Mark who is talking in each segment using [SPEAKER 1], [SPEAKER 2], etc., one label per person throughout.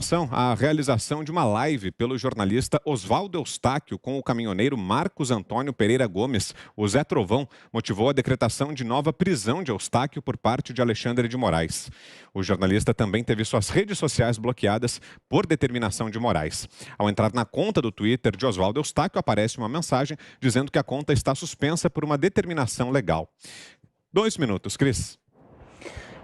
[SPEAKER 1] atenção à realização de uma live pelo jornalista Oswaldo Eustáquio com o caminhoneiro Marcos Antônio Pereira Gomes. O Zé Trovão motivou a decretação de nova prisão de Eustáquio por parte de Alexandre de Moraes. O jornalista também teve suas redes sociais bloqueadas por determinação de Moraes. Ao entrar na conta do Twitter de Oswaldo Eustáquio, aparece uma mensagem dizendo que a conta está suspensa por uma determinação legal. 2 minutos, Cris.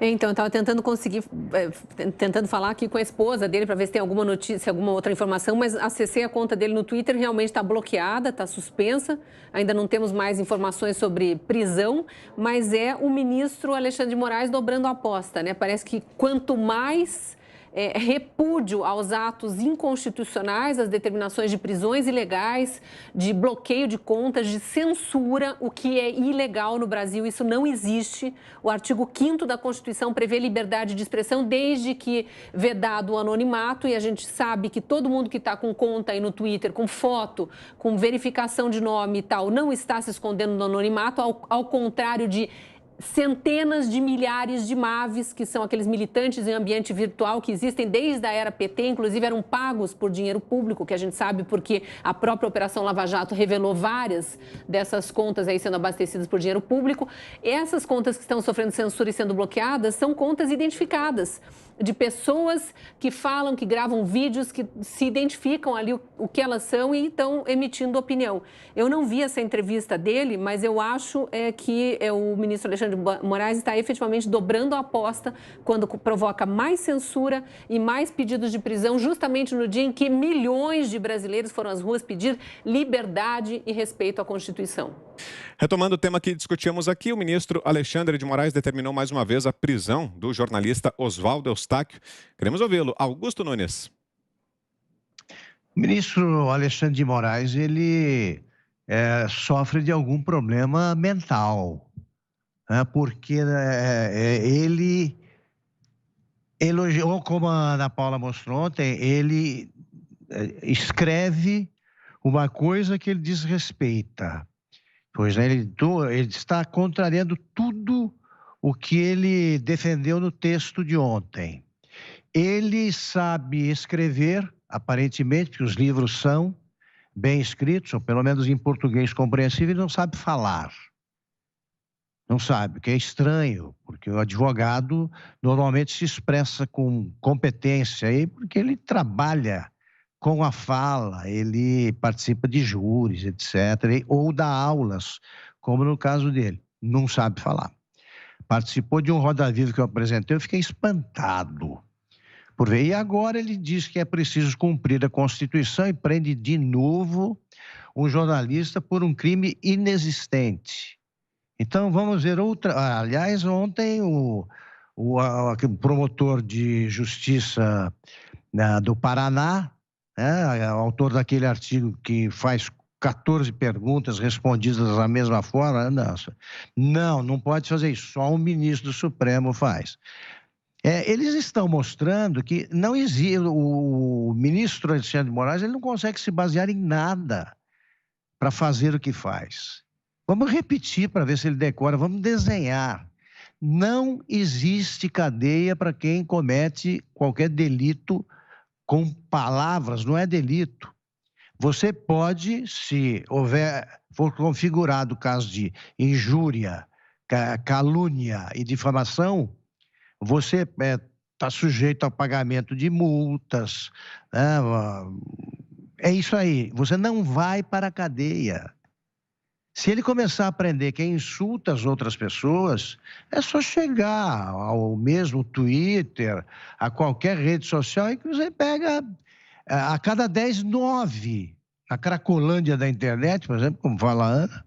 [SPEAKER 2] Então, eu estava tentando falar aqui com a esposa dele para ver se tem alguma notícia, alguma outra informação, mas acessei a conta dele no Twitter, realmente está bloqueada, está suspensa. Ainda não temos mais informações sobre prisão, mas é o ministro Alexandre de Moraes dobrando a aposta, né? Parece que quanto mais repúdio aos atos inconstitucionais, às determinações de prisões ilegais, de bloqueio de contas, de censura, o que é ilegal no Brasil, isso não existe. O artigo 5º da Constituição prevê liberdade de expressão desde que vedado o anonimato, e a gente sabe que todo mundo que está com conta aí no Twitter, com foto, com verificação de nome e tal, não está se escondendo no anonimato, ao contrário de centenas de milhares de maves, que são aqueles militantes em ambiente virtual que existem desde a era PT, inclusive eram pagos por dinheiro público, que a gente sabe porque a própria Operação Lava Jato revelou várias dessas contas aí sendo abastecidas por dinheiro público. Essas contas que estão sofrendo censura e sendo bloqueadas são contas identificadas de pessoas que falam, que gravam vídeos, que se identificam ali o que elas são e estão emitindo opinião. Eu não vi essa entrevista dele, mas eu acho que o ministro Alexandre de Moraes está efetivamente dobrando a aposta quando provoca mais censura e mais pedidos de prisão, justamente no dia em que milhões de brasileiros foram às ruas pedir liberdade e respeito à Constituição.
[SPEAKER 1] Retomando o tema que discutíamos aqui, o ministro Alexandre de Moraes determinou mais uma vez a prisão do jornalista Oswaldo Eustáquio. Queremos ouvi-lo. Augusto Nunes.
[SPEAKER 3] O ministro Alexandre de Moraes, ele sofre de algum problema mental, né? Porque ele elogiou, como a Ana Paula mostrou ontem, ele escreve uma coisa que ele desrespeita. Pois ele está contrariando tudo o que ele defendeu no texto de ontem. Ele sabe escrever, aparentemente, porque os livros são bem escritos, ou pelo menos em português compreensível, e não sabe falar. Não sabe, o que é estranho, porque o advogado normalmente se expressa com competência, aí, porque ele trabalha com a fala, ele participa de júris, etc., ou dá aulas, como no caso dele, não sabe falar. Participou de um Roda Viva que eu apresentei, eu fiquei espantado por ver. E agora ele diz que é preciso cumprir a Constituição e prende de novo um jornalista por um crime inexistente. Então vamos ver outra... Aliás, ontem o promotor de justiça do Paraná, autor daquele artigo que faz 14 perguntas respondidas da mesma forma, não pode fazer isso, só um ministro do Supremo faz. Eles estão mostrando que não existe, o ministro Alexandre de Moraes, ele não consegue se basear em nada para fazer o que faz. Vamos repetir para ver se ele decora, vamos desenhar. Não existe cadeia para quem comete qualquer delito com palavras, não é delito. Você pode, se for configurado o caso de injúria, calúnia e difamação, você está sujeito ao pagamento de multas, né? É isso aí, você não vai para a cadeia. Se ele começar a aprender quem insulta as outras pessoas, é só chegar ao mesmo Twitter, a qualquer rede social, e que você pega a cada 10, 9. A Cracolândia da internet, por exemplo, como fala a Ana,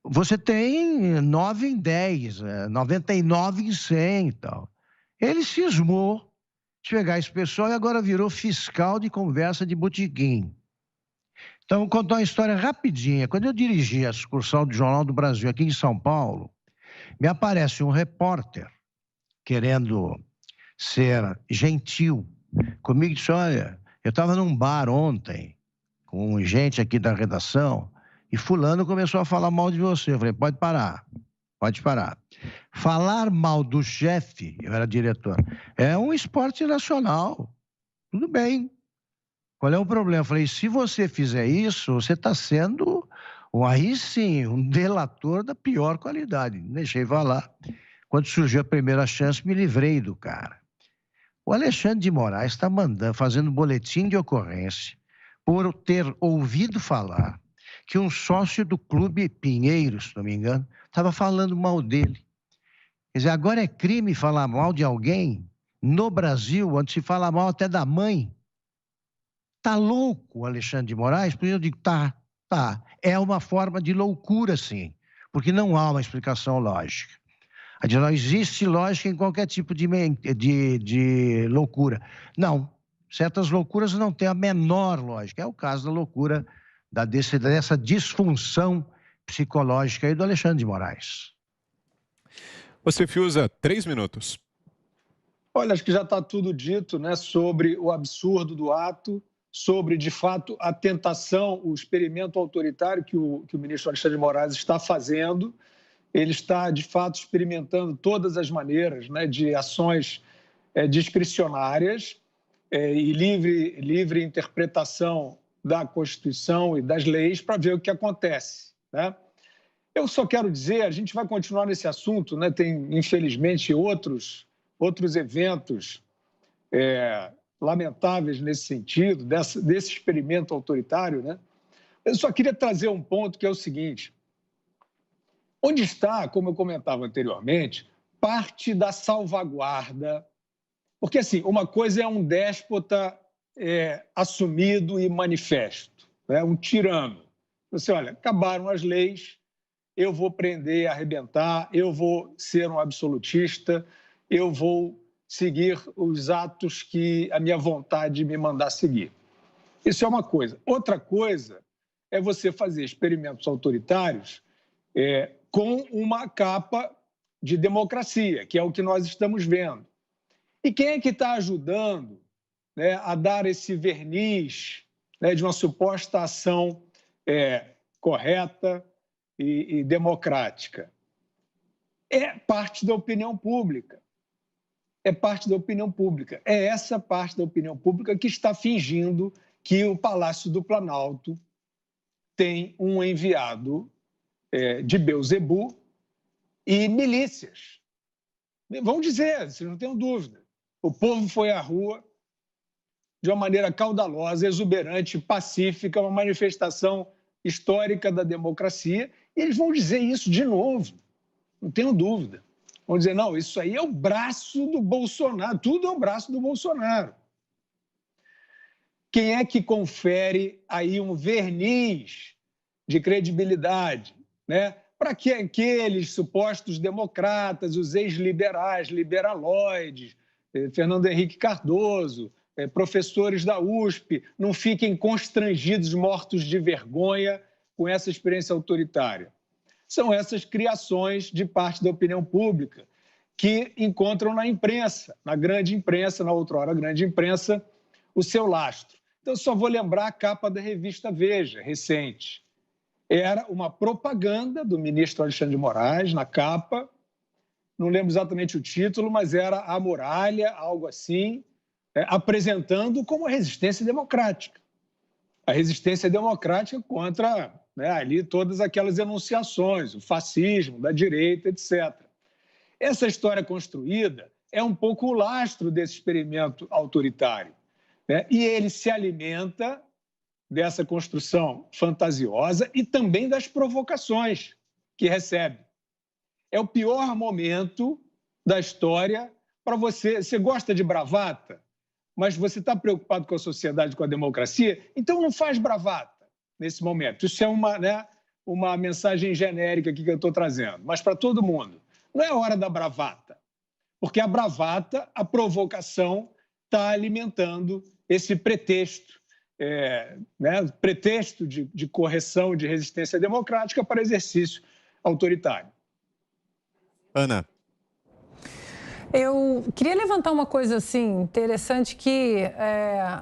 [SPEAKER 3] você tem 9 em 10, 99 em 100 e tal. Ele cismou de pegar esse pessoal e agora virou fiscal de conversa de botequim. Então, vou contar uma história rapidinha. Quando eu dirigi a sucursal do Jornal do Brasil aqui em São Paulo, me aparece um repórter querendo ser gentil comigo e disse, olha, eu estava num bar ontem com gente aqui da redação e fulano começou a falar mal de você. Eu falei, pode parar. Falar mal do chefe, eu era diretor, é um esporte nacional. Tudo bem. Qual é o problema? Eu falei, se você fizer isso, você está sendo, aí sim, um delator da pior qualidade. Deixei falar. Quando surgiu a primeira chance, me livrei do cara. O Alexandre de Moraes está fazendo boletim de ocorrência por ter ouvido falar que um sócio do Clube Pinheiros, se não me engano, estava falando mal dele. Quer dizer, agora é crime falar mal de alguém no Brasil, onde se fala mal até da mãe. Tá louco o Alexandre de Moraes? Por isso eu digo, tá. É uma forma de loucura, sim, porque não há uma explicação lógica. Não existe lógica em qualquer tipo de loucura. Não, certas loucuras não têm a menor lógica. É o caso da loucura, dessa disfunção psicológica aí do Alexandre de Moraes.
[SPEAKER 1] Você, Fiuza, 3 minutos.
[SPEAKER 4] Olha, acho que já está tudo dito, né, sobre o absurdo do ato, sobre, de fato, a tentação, o experimento autoritário que o ministro Alexandre de Moraes está fazendo. Ele está, de fato, experimentando todas as maneiras, né, de ações discricionárias e livre interpretação da Constituição e das leis para ver o que acontece, né? Eu só quero dizer, a gente vai continuar nesse assunto, né? Tem, infelizmente, outros eventos lamentáveis nesse sentido, desse experimento autoritário, né? Eu só queria trazer um ponto que é o seguinte: onde está, como eu comentava anteriormente, parte da salvaguarda? Porque, assim, uma coisa é um déspota assumido e manifesto, né? Um tirano. Você, olha, acabaram as leis, eu vou prender, arrebentar, eu vou ser um absolutista, eu vou seguir os atos que a minha vontade me mandar seguir. Isso é uma coisa. Outra coisa é você fazer experimentos autoritários com uma capa de democracia, que é o que nós estamos vendo. E quem é que está ajudando, né, a dar esse verniz, né, de uma suposta ação correta e democrática? É parte da opinião pública. É parte da opinião pública. É essa parte da opinião pública que está fingindo que o Palácio do Planalto tem um enviado de Beelzebub e milícias. Vão dizer, vocês não tenham dúvida. O povo foi à rua de uma maneira caudalosa, exuberante, pacífica, uma manifestação histórica da democracia, e eles vão dizer isso de novo, não tenho dúvida. Vão dizer, não, isso aí é o braço do Bolsonaro, tudo é o braço do Bolsonaro. Quem é que confere aí um verniz de credibilidade, né, para que aqueles supostos democratas, os ex-liberais, liberaloides, Fernando Henrique Cardoso, professores da USP, não fiquem constrangidos, mortos de vergonha com essa experiência autoritária? São essas criações de parte da opinião pública que encontram na imprensa, na grande imprensa, na outrora grande imprensa, o seu lastro. Então, eu só vou lembrar a capa da revista Veja, recente. Era uma propaganda do ministro Alexandre de Moraes na capa, não lembro exatamente o título, mas era a muralha, algo assim, apresentando como a resistência democrática. A resistência democrática contra, né, ali todas aquelas enunciações, o fascismo da direita, etc. Essa história construída é um pouco o lastro desse experimento autoritário, né? E ele se alimenta dessa construção fantasiosa e também das provocações que recebe. É o pior momento da história para você. Você gosta de bravata, mas você está preocupado com a sociedade, com a democracia, então não faz bravata nesse momento. Isso é uma mensagem genérica aqui que eu estou trazendo, mas para todo mundo. Não é hora da bravata, porque a bravata, a provocação, está alimentando esse pretexto, pretexto de correção, de resistência democrática para exercício autoritário.
[SPEAKER 1] Ana.
[SPEAKER 5] Eu queria levantar uma coisa assim interessante que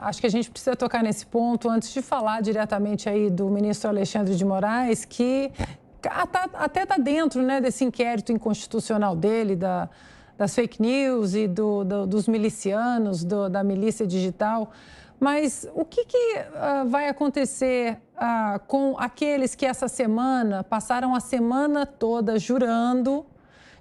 [SPEAKER 5] acho que a gente precisa tocar nesse ponto antes de falar diretamente aí do ministro Alexandre de Moraes, que até está dentro, né, desse inquérito inconstitucional dele, da das fake news e dos milicianos, da milícia digital. Mas o que vai acontecer com aqueles que essa semana passaram a semana toda jurando,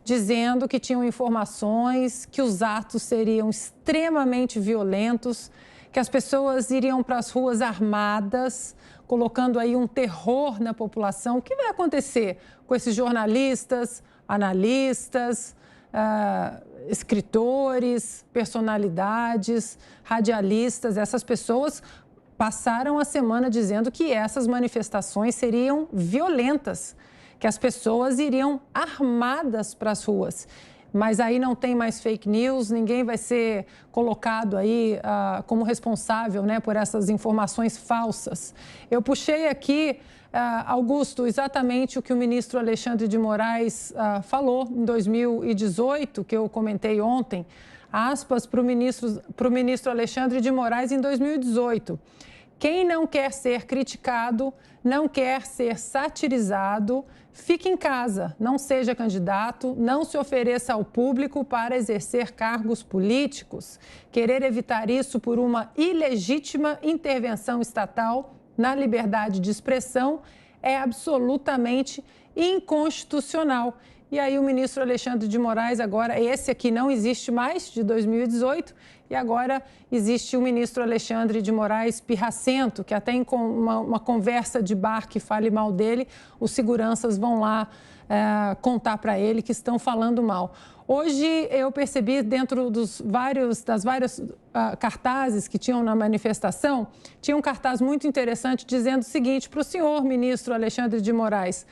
[SPEAKER 5] dizendo que tinham informações, que os atos seriam extremamente violentos, que as pessoas iriam para as ruas armadas, colocando aí um terror na população? O que vai acontecer com esses jornalistas, analistas, escritores, personalidades, radialistas? Essas pessoas passaram a semana dizendo que essas manifestações seriam violentas, que as pessoas iriam armadas para as ruas. Mas aí não tem mais fake news, ninguém vai ser colocado aí como responsável, né, por essas informações falsas. Eu puxei aqui, Augusto, exatamente o que o ministro Alexandre de Moraes falou em 2018, que eu comentei ontem, aspas para o ministro Alexandre de Moraes em 2018. Quem não quer ser criticado, não quer ser satirizado, fique em casa, não seja candidato, não se ofereça ao público para exercer cargos políticos. Querer evitar isso por uma ilegítima intervenção estatal na liberdade de expressão é absolutamente inconstitucional. E aí o ministro Alexandre de Moraes, agora, esse aqui não existe mais, de 2018, e agora existe o ministro Alexandre de Moraes pirracento, que até em uma conversa de bar que fale mal dele, os seguranças vão lá contar para ele que estão falando mal. Hoje eu percebi, dentro das várias cartazes que tinham na manifestação, tinha um cartaz muito interessante dizendo o seguinte para o senhor ministro Alexandre de Moraes: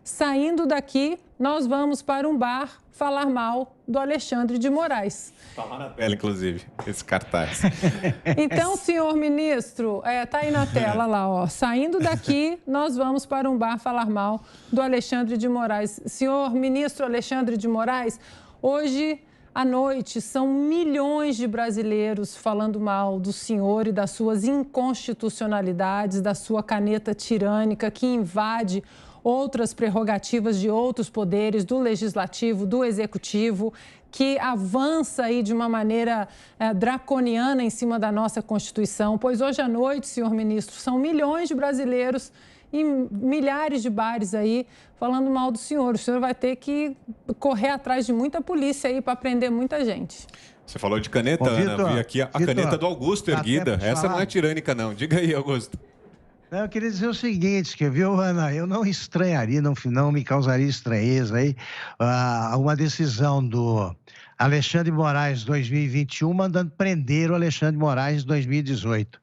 [SPEAKER 5] saindo daqui, nós vamos para um bar falar mal do Alexandre de Moraes.
[SPEAKER 1] Está lá na tela, inclusive, esse cartaz.
[SPEAKER 5] Então, senhor ministro, está aí na tela lá, ó. Saindo daqui, nós vamos para um bar falar mal do Alexandre de Moraes. Senhor ministro Alexandre de Moraes, hoje à noite são milhões de brasileiros falando mal do senhor e das suas inconstitucionalidades, da sua caneta tirânica que invade outras prerrogativas de outros poderes, do legislativo, do executivo, que avança aí de uma maneira draconiana em cima da nossa Constituição. Pois hoje à noite, senhor ministro, são milhões de brasileiros em milhares de bares aí falando mal do senhor. O senhor vai ter que correr atrás de muita polícia aí para prender muita gente.
[SPEAKER 1] Você falou de caneta, Ana.
[SPEAKER 3] Vitor,
[SPEAKER 1] Vi aqui a caneta do Augusto erguida. Essa não é tirânica, não. Diga aí, Augusto.
[SPEAKER 3] Eu queria dizer o seguinte, viu, Ana? Eu não estranharia, não me causaria estranheza aí uma decisão do Alexandre de Moraes 2021 mandando prender o Alexandre de Moraes 2018.